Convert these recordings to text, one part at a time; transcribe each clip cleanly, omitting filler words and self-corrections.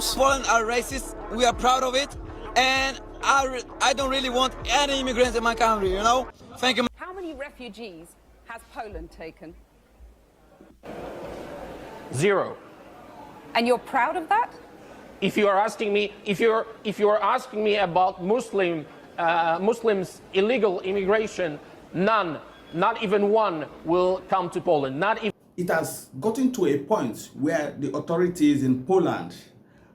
Poland are racist. We are proud of it, and I don't really want any immigrants in my country. You know. Thank you. How many refugees has Poland taken? 0. And you're proud of that? If you are asking me, if you are asking me about Muslims illegal immigration, none, not even one, will come to Poland. Not even. It has gotten to a point where the authorities in Poland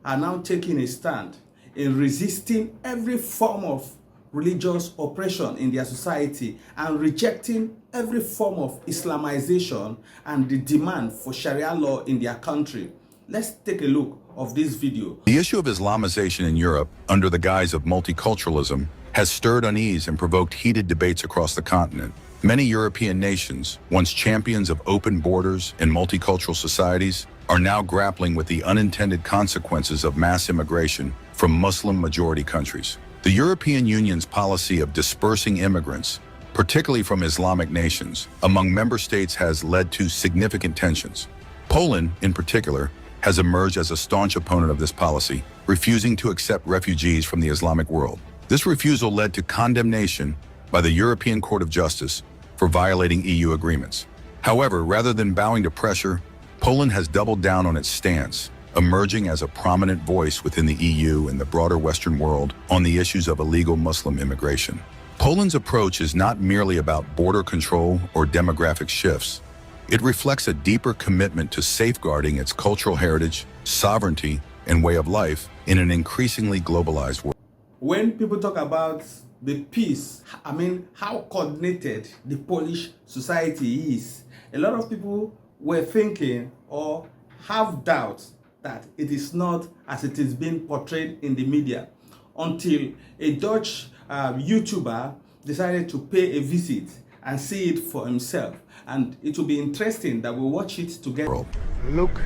are now taking a stand in resisting every form of religious oppression in their society and rejecting every form of Islamization and the demand for Sharia law in their country. Let's take a look of this video. The issue of Islamization in Europe, under the guise of multiculturalism, has stirred unease and provoked heated debates across the continent. Many European nations, once champions of open borders and multicultural societies, are now grappling with the unintended consequences of mass immigration from Muslim-majority countries. The European Union's policy of dispersing immigrants, particularly from Islamic nations, among member states has led to significant tensions. Poland, in particular, has emerged as a staunch opponent of this policy, refusing to accept refugees from the Islamic world. This refusal led to condemnation by the European Court of Justice for violating EU agreements. However, rather than bowing to pressure, Poland has doubled down on its stance, emerging as a prominent voice within the EU and the broader Western world on the issues of illegal Muslim immigration. Poland's approach is not merely about border control or demographic shifts. It reflects a deeper commitment to safeguarding its cultural heritage, sovereignty, and way of life in an increasingly globalized world. When people talk about the peace, I mean how coordinated the Polish society is, a lot of people were thinking or have doubts that it is not as it is being portrayed in the media until a Dutch YouTuber decided to pay a visit and see it for himself. And it will be interesting that we watch it together. Look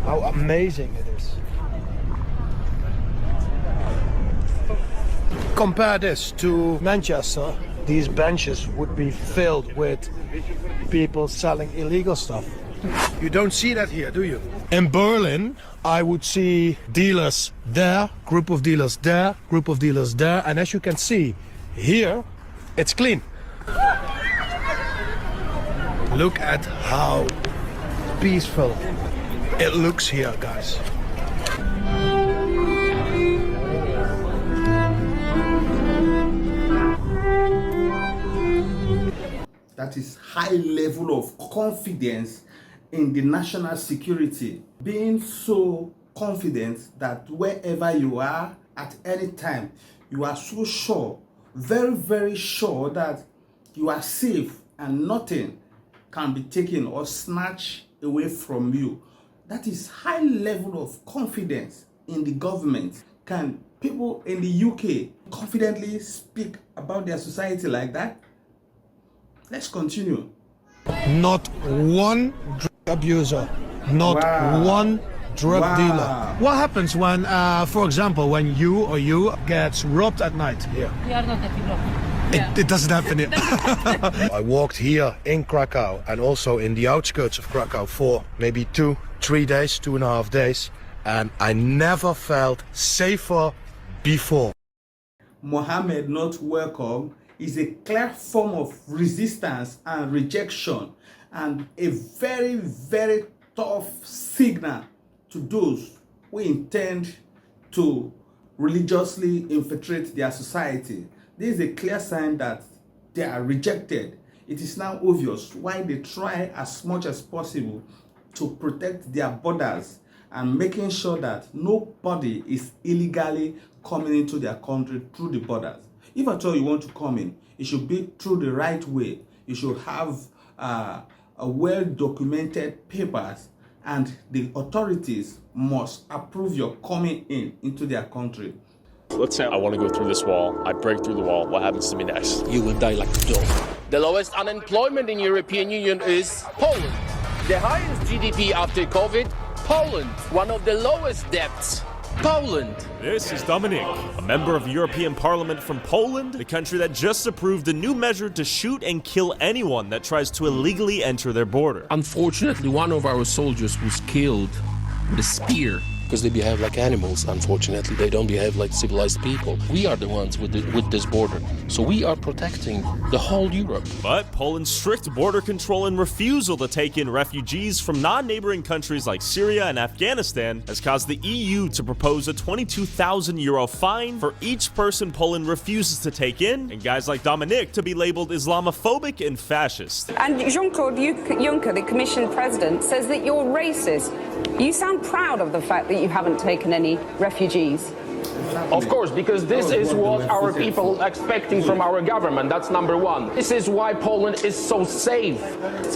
how amazing it is. Compare this to Manchester. These benches would be filled with people selling illegal stuff. You don't see that here, do you? In Berlin, I would see dealers there, group of dealers there, group of dealers there, and as you can see, here, it's clean. Look at how peaceful it looks here, guys. That is high level of confidence in the national security. Being so confident that wherever you are at any time, you are so sure, very, very sure that you are safe and nothing can be taken or snatched away from you. That is high level of confidence in the government. Can people in the UK confidently speak about their society like that? Let's continue. Not one drug abuser, not one drug dealer. What happens when, for example, when you gets robbed at night here? We are not getting robbed. It doesn't happen here. I walked here in Krakow and also in the outskirts of Krakow for maybe 2-3 days, 2.5 days, and I never felt safer before. Mohammed not welcome is a clear form of resistance and rejection, and a very, very tough signal to those who intend to religiously infiltrate their society. This is a clear sign that they are rejected. It is now obvious why they try as much as possible to protect their borders and making sure that nobody is illegally coming into their country through the borders. If at all you want to come in, it should be through the right way. You should have a well-documented papers, and the authorities must approve your coming into their country. Let's say I want to go through this wall. I break through the wall. What happens to me next? You will die like a dog. The lowest unemployment in European Union is Poland. The highest GDP after COVID, Poland. One of the lowest debts, Poland. This is Dominic, a member of the European Parliament from Poland, the country that just approved a new measure to shoot and kill anyone that tries to illegally enter their border. Unfortunately, one of our soldiers was killed with a spear because they behave like animals. Unfortunately, they don't behave like civilized people. We are the ones with this border, so we are protecting the whole Europe. But Poland's strict border control and refusal to take in refugees from non-neighboring countries like Syria and Afghanistan has caused the EU to propose a €22,000 fine for each person Poland refuses to take in, and guys like Dominic to be labeled Islamophobic and fascist. And Jean-Claude Juncker, the Commission President, says that you're racist. You sound proud of the fact that you haven't taken any refugees. Of course, because this is what our people are expecting from our government. That's number one. This is why Poland is so safe.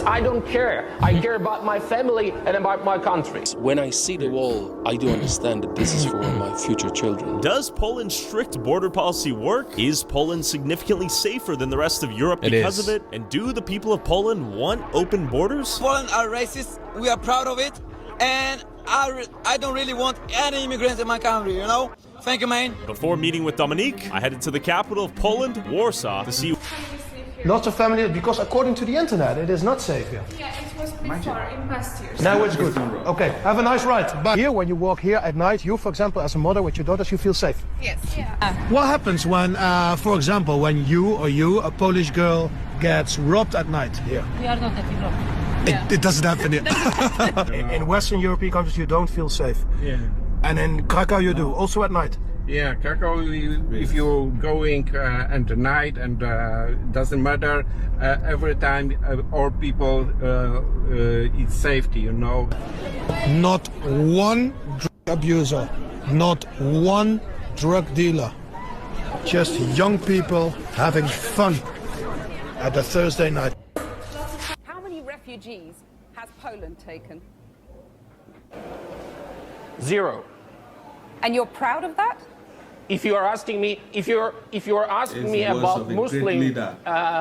I don't care. I care about my family and about my country. When I see the wall, I do understand that this is for my future children. Does Poland's strict border policy work? Is Poland significantly safer than the rest of Europe because of it? And do the people of Poland want open borders? Poland are racist. We are proud of it. And I don't really want any immigrants in my country, you know? Thank you, man. Before meeting with Dominique, I headed to the capital of Poland, Warsaw, to see... Lots of families, because according to the internet, it is not safe here. Yeah, it was before, in past years. Now it's good. Okay, have a nice ride. But here, when you walk here at night, you, for example, as a mother with your daughters, you feel safe. Yes. Yeah. What happens when, for example, when you, a Polish girl, gets robbed at night here? We are not getting robbed. It doesn't happen here. In Western European countries, you don't feel safe. Yeah. And in Krakow, you do, also at night. Yeah, Krakow, if you're going at the night, and doesn't matter, every time all people, it's safety, you know. Not one drug abuser, not one drug dealer. Just young people having fun at a Thursday night. How many refugees has Poland taken? 0. And you're proud of that? If you are asking me, if you're asking me about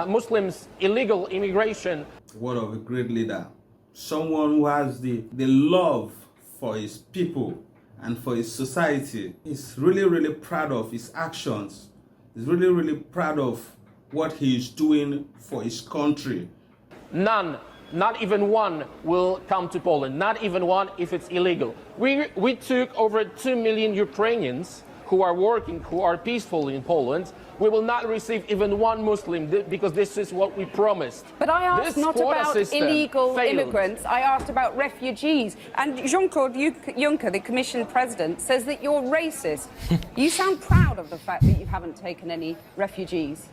Muslims illegal immigration, Word of a great leader, someone who has the love for his people and for his society. He's really proud of his actions. He's really proud of what he is doing for his country. none, not even one, will come to Poland. Not even one if it's illegal. We took over 2 million Ukrainians who are working, who are peaceful in Poland. We will not receive even one Muslim because this is what we promised. But I asked not about illegal immigrants, I asked about refugees. And Jean-Claude Juncker, the Commission President, says that you're racist. You sound proud of the fact that you haven't taken any refugees.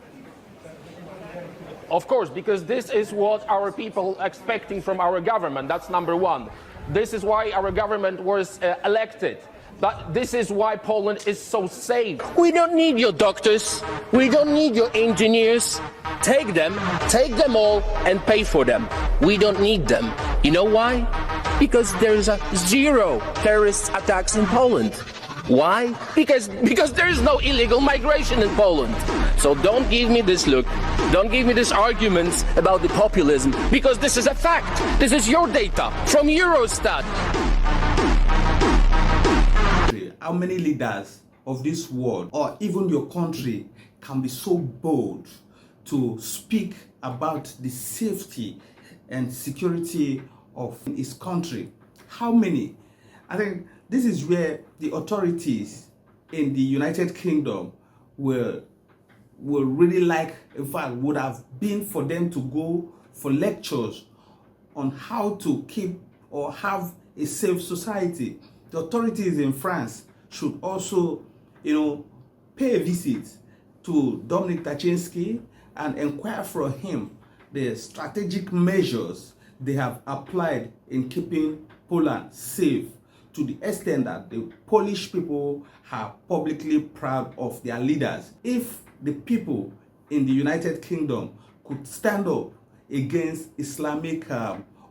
Of course, because this is what our people are expecting from our government. That's number one. This is why our government was elected. But this is why Poland is so safe. We don't need your doctors. We don't need your engineers. Take them all and pay for them. We don't need them. You know why? Because there's 0 terrorist attacks in Poland. Why? Because there is no illegal migration in Poland. So don't give me this look. Don't give me this arguments about the populism, because this is a fact. This is your data from Eurostat. How many leaders of this world or even your country can be so bold to speak about the safety and security of his country? How many? I think this is where the authorities in the United Kingdom will really like, in fact, would have been for them to go for lectures on how to keep or have a safe society. The authorities in France should also, pay a visit to Dominic Taczynski and inquire from him the strategic measures they have applied in keeping Poland safe, to the extent that the Polish people are publicly proud of their leaders. If the people in the United Kingdom could stand up against Islamic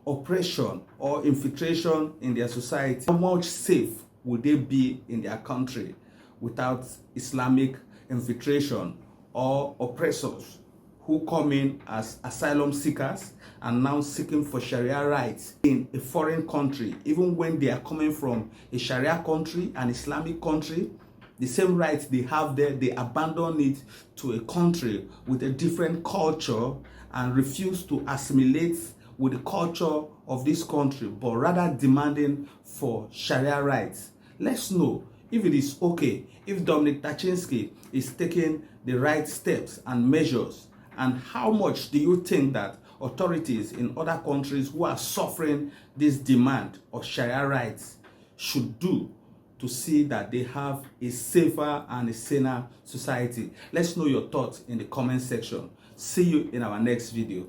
oppression or infiltration in their society, how much safe would they be in their country without Islamic infiltration or oppressors who come in as asylum seekers and now seeking for Sharia rights in a foreign country? Even when they are coming from a Sharia country, an Islamic country, the same rights they have there, they abandon it to a country with a different culture and refuse to assimilate with the culture of this country, but rather demanding for Sharia rights. Let's know if it is okay, if Dominic Taczynski is taking the right steps and measures, and how much do you think that authorities in other countries who are suffering this demand of Sharia rights should do to see that they have a safer and a saner society? Let's know your thoughts in the comment section. See you in our next video.